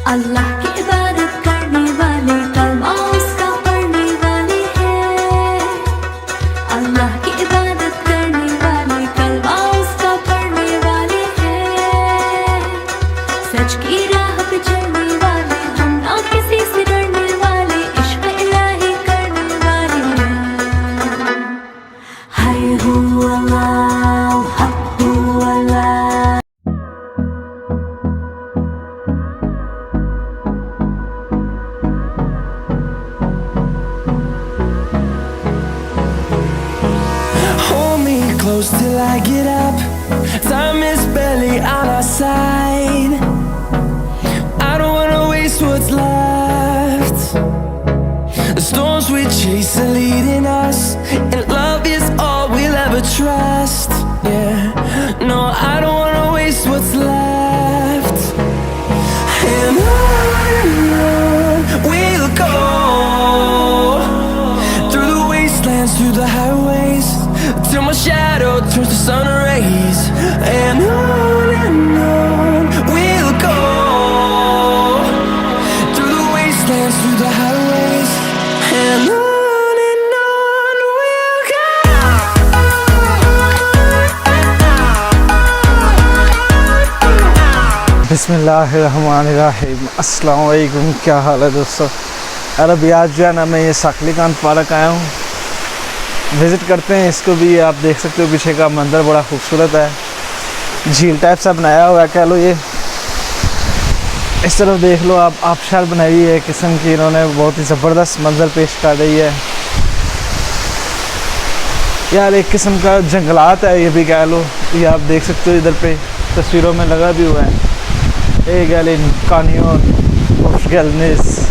अल्लाह की इबादत करने वाले कलमा उसका पढ़ने वाले हैं। अल्लाह की इबादत करने वाले कलमा उसका पढ़ने वाले हैं। सच की राह पे चलने वाले हम ना किसी से डरने वाले इश्क इलाही करने वाले हैं। हाय हू अल्लाह हक हू अल्लाह। Close till I get up. Time is barely on our side. I don't wanna waste what's left. The storms we chase are leading us, and love is all we'll ever trust. Yeah, no, I don't wanna waste what's left. And on we'll go, through the wastelands, through the highways, till my shadow turns to sun rays. And on we'll go, through the wastelands, through the highways. And on we'll go. बिस्मिल्लाहिर्रहमानिर्रहीम। अस्सलाम वालेकुम। क्या हाल है दोस्तों? अरब आज जो है ना, मैं ये साकलीकान पार्क आया हूँ। विज़िट करते हैं इसको भी। आप देख सकते हो पीछे का मंज़र बड़ा खूबसूरत है, झील टाइप सा बनाया हुआ है कह लो। ये इस तरफ देख लो आप, आबशार बनाई हुई है किस्म की इन्होंने, बहुत ही ज़बरदस्त मंज़र पेश कर रही है यार। एक किस्म का जंगलात है ये भी कह लो। ये आप देख सकते हो इधर पे तस्वीरों में लगा भी हुआ है। कानियोन ऑफ गैलनेस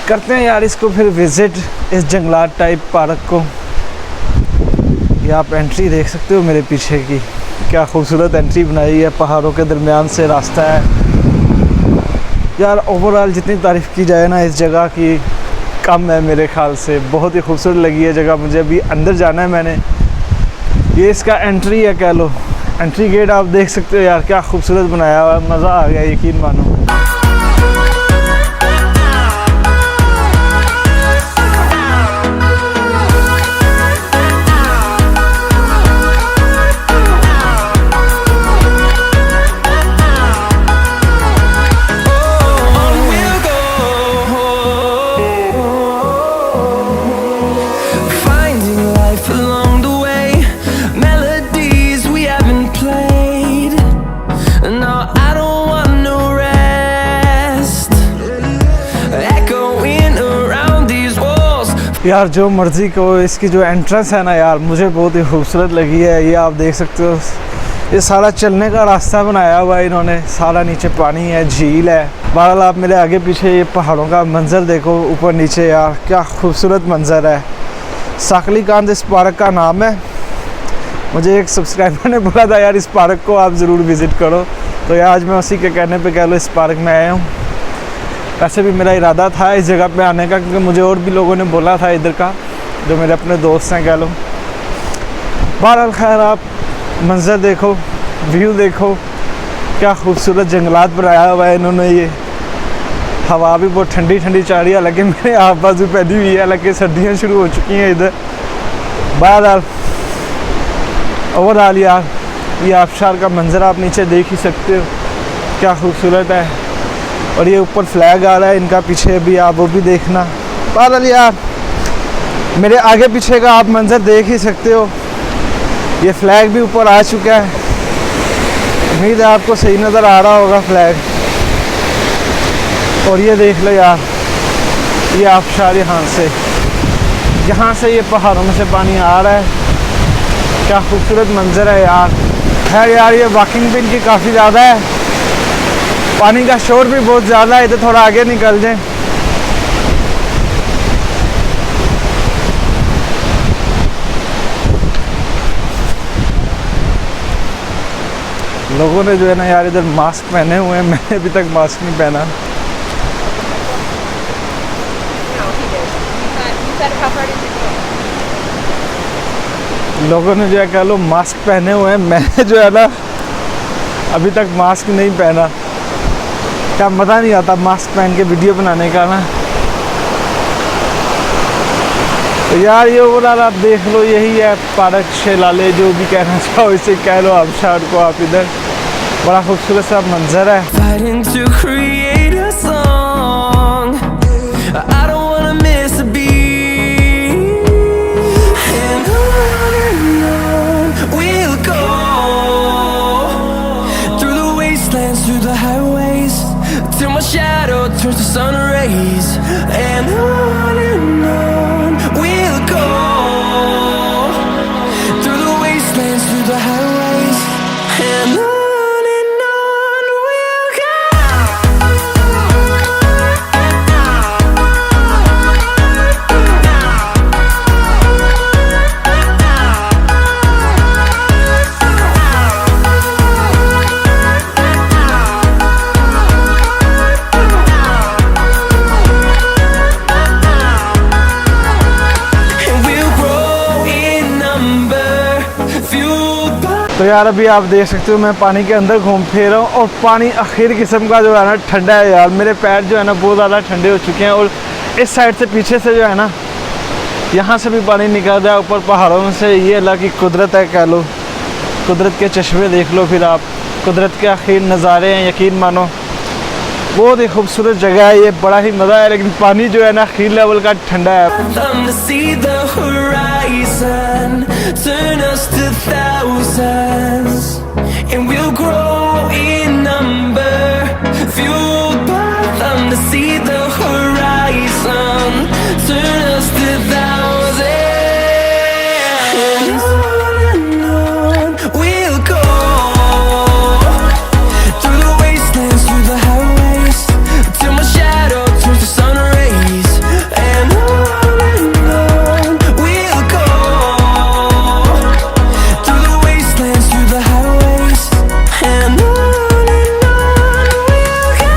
करते हैं यार इसको फिर विज़िट, इस जंगलात टाइप पार्क को। ये आप एंट्री देख सकते हो मेरे पीछे की, क्या खूबसूरत एंट्री बनाई है, पहाड़ों के दरमियान से रास्ता है यार। ओवरऑल जितनी तारीफ़ की जाए ना इस जगह की कम है मेरे ख्याल से। बहुत ही खूबसूरत लगी है जगह मुझे। अभी अंदर जाना है मैंने। ये इसका एंट्री है कह लो, एंट्री गेट आप देख सकते हो यार, क्या खूबसूरत बनाया हुआ है। मज़ा आ गया यकीन मानो। यार जो मर्ज़ी को, इसकी जो एंट्रेंस है ना यार, मुझे बहुत ही खूबसूरत लगी है। ये आप देख सकते हो, ये सारा चलने का रास्ता बनाया हुआ है इन्होंने। सारा नीचे पानी है, झील है। बहरहाल आप मेरे आगे पीछे ये पहाड़ों का मंज़र देखो ऊपर नीचे यार, क्या खूबसूरत मंज़र है। साकलीकान इस पार्क का नाम है। मुझे एक सब्सक्राइबर ने बोला था यार इस पार्क को आप ज़रूर विज़िट करो, तो यार आज मैं उसी के कहने पे कह लो इस पार्क में आया हूँ। वैसे भी मेरा इरादा था इस जगह पे आने का, क्योंकि मुझे और भी लोगों ने बोला था इधर का, जो मेरे अपने दोस्त हैं कह लो। बहरहाल खैर आप मंज़र देखो, व्यू देखो, क्या खूबसूरत जंगलात बनाया हुआ है इन्होंने। ये हवा भी बहुत ठंडी ठंडी चाह रही है, हालांकि मेरे आप बाजू पैदी हुई है, हालांकि सर्दियाँ शुरू हो चुकी हैं इधर। बहरहाल ओवरऑल यार ये आबशार का मंज़र आप नीचे देख ही सकते हो, क्या खूबसूरत है। और ये ऊपर फ्लैग आ रहा है इनका पीछे भी, आप वो भी देखना। बहरहाल यार मेरे आगे पीछे का आप मंज़र देख ही सकते हो। ये फ्लैग भी ऊपर आ चुका है, उम्मीद है आपको सही नज़र आ रहा होगा फ्लैग। और ये देख लो यार, ये आबशार यहाँ से ये पहाड़ों में से पानी आ रहा है। क्या खूबसूरत मंज़र है यार। खैर यार ये वॉकिंग भी इनकी काफ़ी ज़्यादा है, पानी का शोर भी बहुत ज़्यादा है। इधर थोड़ा आगे निकल जाए। लोगों ने जो है ना यार इधर मास्क पहने हुए हैं, मैंने अभी तक मास्क नहीं पहना। लोगों ने जो है कह लो मास्क पहने हुए हैं, मैंने जो है ना अभी तक मास्क नहीं पहना। क्या मज़ा नहीं आता मास्क पहन के वीडियो बनाने का ना। तो यार ये ओवरऑल आप देख लो, यही है पार्क शेलाले, जो भी कहना चाहो इसे कह लो आप शायद को। आप इधर बड़ा खूबसूरत सा मंजर है। Fighting to create a song. I don't wanna miss a beat. And on we'll go. Through the wastelands, through the highways, till my shadow turns to sun rays. And on we'll go. Through the wastelands, through the highways. And on we'll go. And we'll grow in number, fueled by तो यार अभी आप देख सकते हो मैं पानी के अंदर घूम फिर रहा हूँ और पानी आखिर किस्म का जो है ना ठंडा है यार। मेरे पैर जो है ना बहुत ज़्यादा ठंडे हो चुके हैं और इस साइड से पीछे से जो है ना यहाँ से भी पानी निकल रहा है ऊपर पहाड़ों से। ये अल्लाह की कुदरत है कह लो, कुदरत के चश्मे देख लो फिर आप, कुदरत के आखिर नज़ारे हैं, यकीन मानो बहुत ही खूबसूरत जगह है ये, बड़ा ही मज़ा है। लेकिन पानी जो है ना आखिर लेवल का ठंडा है। them to see the horizon, turn us to thousands, and we'll grow in number, fueled by them to see the horizon, turn us to thousands, and on we'll go, through the wastelands, through the highways, till my shadow turns to sun rays. And on we'll go, through the wastelands, through the highways. And on we'll go.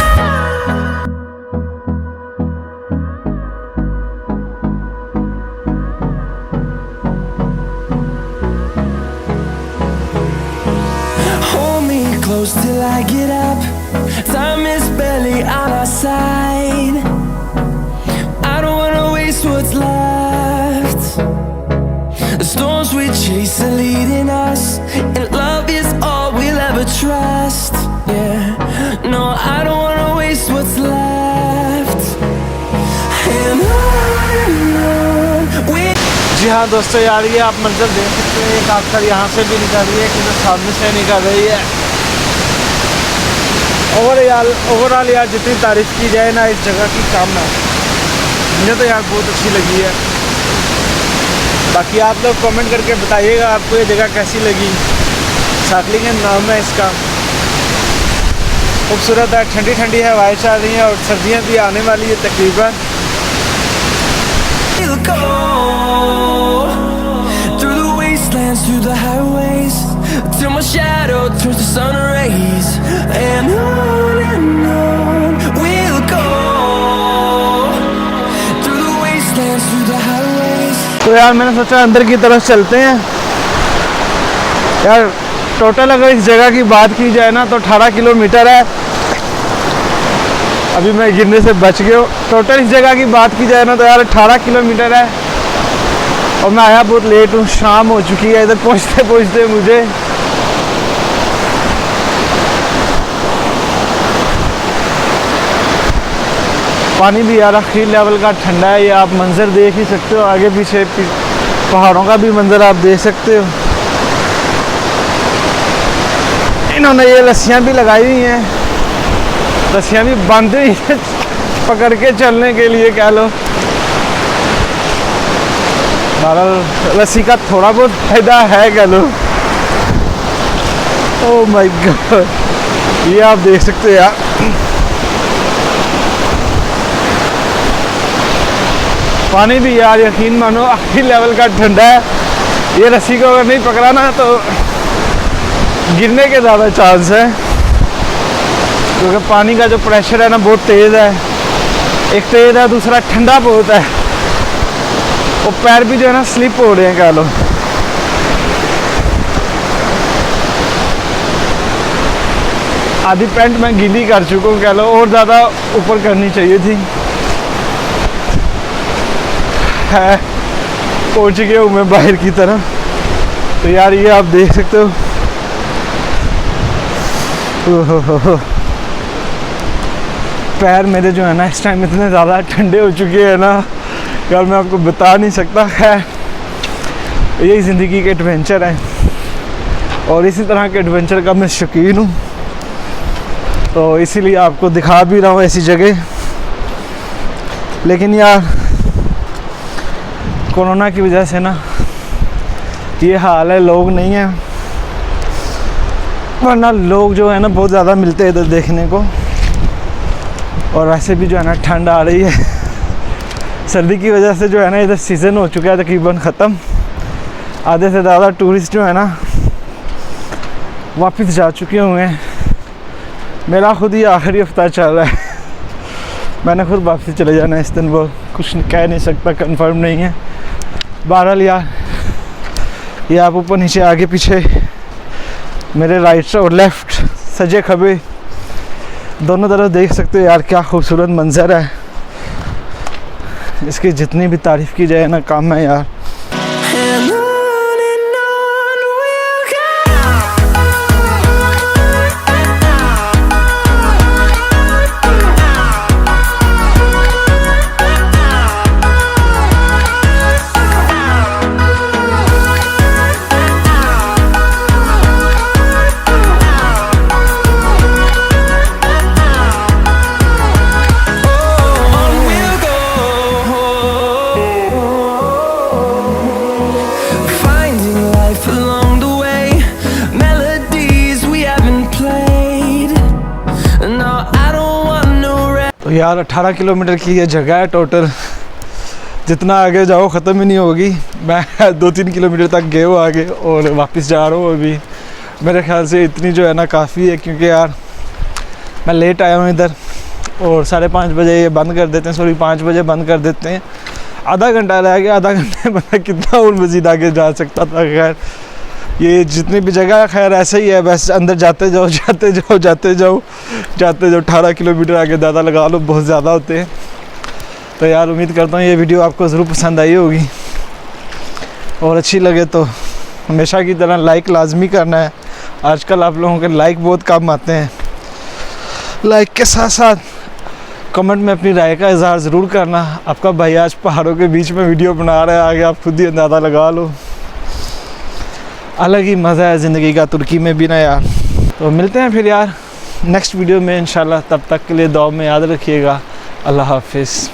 Hold me close till I get up. Time is barely on our side. I don't wanna waste what's left. The storms we chase are leading us, and love is all we'll ever trust. Yeah, no, I don't wanna waste what's left. And on we जी हाँ दोस्तों यार ये आप मंजर देख सकते हैं, एक आखिर यहाँ से भी निकल रही है कि जो सामने से निकल रही है। ओवरऑल यार जितनी तारीफ़ की जाए ना इस जगह की कम है, मुझे तो यार बहुत अच्छी लगी है। बाकी आप लोग कमेंट करके बताइएगा आपको ये जगह कैसी लगी। साइकिलिंग नाम है इसका, खूबसूरत है, ठंडी ठंडी हवाएं चल रही हैं और सर्दियाँ भी आने वाली है तकरीबन। we'll go, through the wastelands, through the highways, till my shadow turns to sun rays. And on we'll go, through the wastelands, through the highways. तो यार मैंने सोचा अंदर की तरफ चलते हैं। यार टोटल अगर इस जगह की बात की जाए ना तो 18 किलोमीटर है। अभी मैं गिरने से बच गया हूँ। टोटल इस जगह की बात की जाए ना तो यार 18 किलोमीटर है और मैं आया बहुत लेट हूँ, शाम हो चुकी है इधर पहुँचते पहुँचते मुझे। पानी भी यार आखिर लेवल का ठंडा है, ये आप मंजर देख ही सकते हो, आगे पीछे पहाड़ों का भी मंजर आप देख सकते हो। इन्होंने ये लस्सियाँ भी लगाई हुई हैं, लस्सियाँ भी बांधी हुई हैं पकड़ के चलने के लिए कह लो। बहरहाल लस्सी का थोड़ा बहुत फायदा है कह लो। ओह माय गॉड, ये आप देख सकते हो यार, पानी भी यार यकीन मानो आखिरी लेवल का ठंडा है। ये रस्सी को अगर नहीं पकड़ा ना तो गिरने के ज़्यादा चांस है, क्योंकि पानी का जो प्रेशर है ना बहुत तेज़ है। एक तेज़ है, दूसरा ठंडा बहुत है, और पैर भी जो है ना स्लिप हो रहे हैं कह लो। आधी पैंट मैं गीली कर चुका हूँ कह लो, और ज़्यादा ऊपर करनी चाहिए थी। है पहुँच गया हूँ मैं बाहर की तरफ। तो यार ये आप देख सकते हो, ओहो, पैर मेरे जो है ना इस टाइम इतने ज़्यादा ठंडे हो चुके हैं ना यार, मैं आपको बता नहीं सकता। है यही ज़िंदगी के एडवेंचर है, और इसी तरह के एडवेंचर का मैं शौकीन हूँ, तो इसीलिए आपको दिखा भी रहा हूँ ऐसी जगह। लेकिन यार कोरोना की वजह से ना ये हाल है, लोग नहीं हैं, वरना लोग जो है ना बहुत ज़्यादा मिलते हैं इधर देखने को। और वैसे भी जो है ना ठंड आ रही है, सर्दी की वजह से जो है ना इधर सीज़न हो चुका है तकरीबन ख़त्म। आधे से ज़्यादा टूरिस्ट जो है ना वापस जा चुके हुए हैं। मेरा खुद ही आखिरी हफ्ता चल रहा है, मैंने खुद वापस चले जाना है इस्तांबुल। कुछ कह नहीं सकता, कंफर्म नहीं है। बहरहाल यार ये आप ऊपर नीचे आगे पीछे मेरे राइट और लेफ़्ट सजे खबे दोनों तरफ देख सकते हो यार, क्या खूबसूरत मंजर है। इसकी जितनी भी तारीफ़ की जाए ना कम है यार। And on we'll तो यार 18 किलोमीटर की ये जगह है टोटल, जितना आगे जाओ ख़त्म ही नहीं होगी। मैं 2-3 किलोमीटर तक गए हो आगे और वापस जा रहा हूँ अभी। मेरे ख्याल से इतनी जो है ना काफ़ी है, क्योंकि यार मैं लेट आया हूँ इधर, और 5:30 बजे ये बंद कर देते हैं, सॉरी 5 बजे बंद कर देते हैं। आधा घंटा रह गया, आधा घंटे में कितना और मज़ीद आगे जा सकता था। खैर ये जितनी भी जगह है खैर ऐसे ही है, बस अंदर जाते जाओ 18 किलोमीटर आगे ज़्यादा लगा लो, बहुत ज़्यादा होते हैं। तो यार उम्मीद करता हूँ ये वीडियो आपको ज़रूर पसंद आई होगी, और अच्छी लगे तो हमेशा की तरह लाइक लाजमी करना है। आजकल आप लोगों के लाइक बहुत कम आते हैं। लाइक के साथ साथ कमेंट में अपनी राय का इज़हार ज़रूर करना। आपका भाई आज पहाड़ों के बीच में वीडियो बना रहा है, आगे आप खुद ही अंदाज़ा लगा लो। अलग ही मज़ा है ज़िंदगी का तुर्की में भी ना यार। तो मिलते हैं फिर यार नेक्स्ट वीडियो में इंशाल्लाह। तब तक के लिए दुआ में याद रखिएगा। अल्लाह हाफिज़।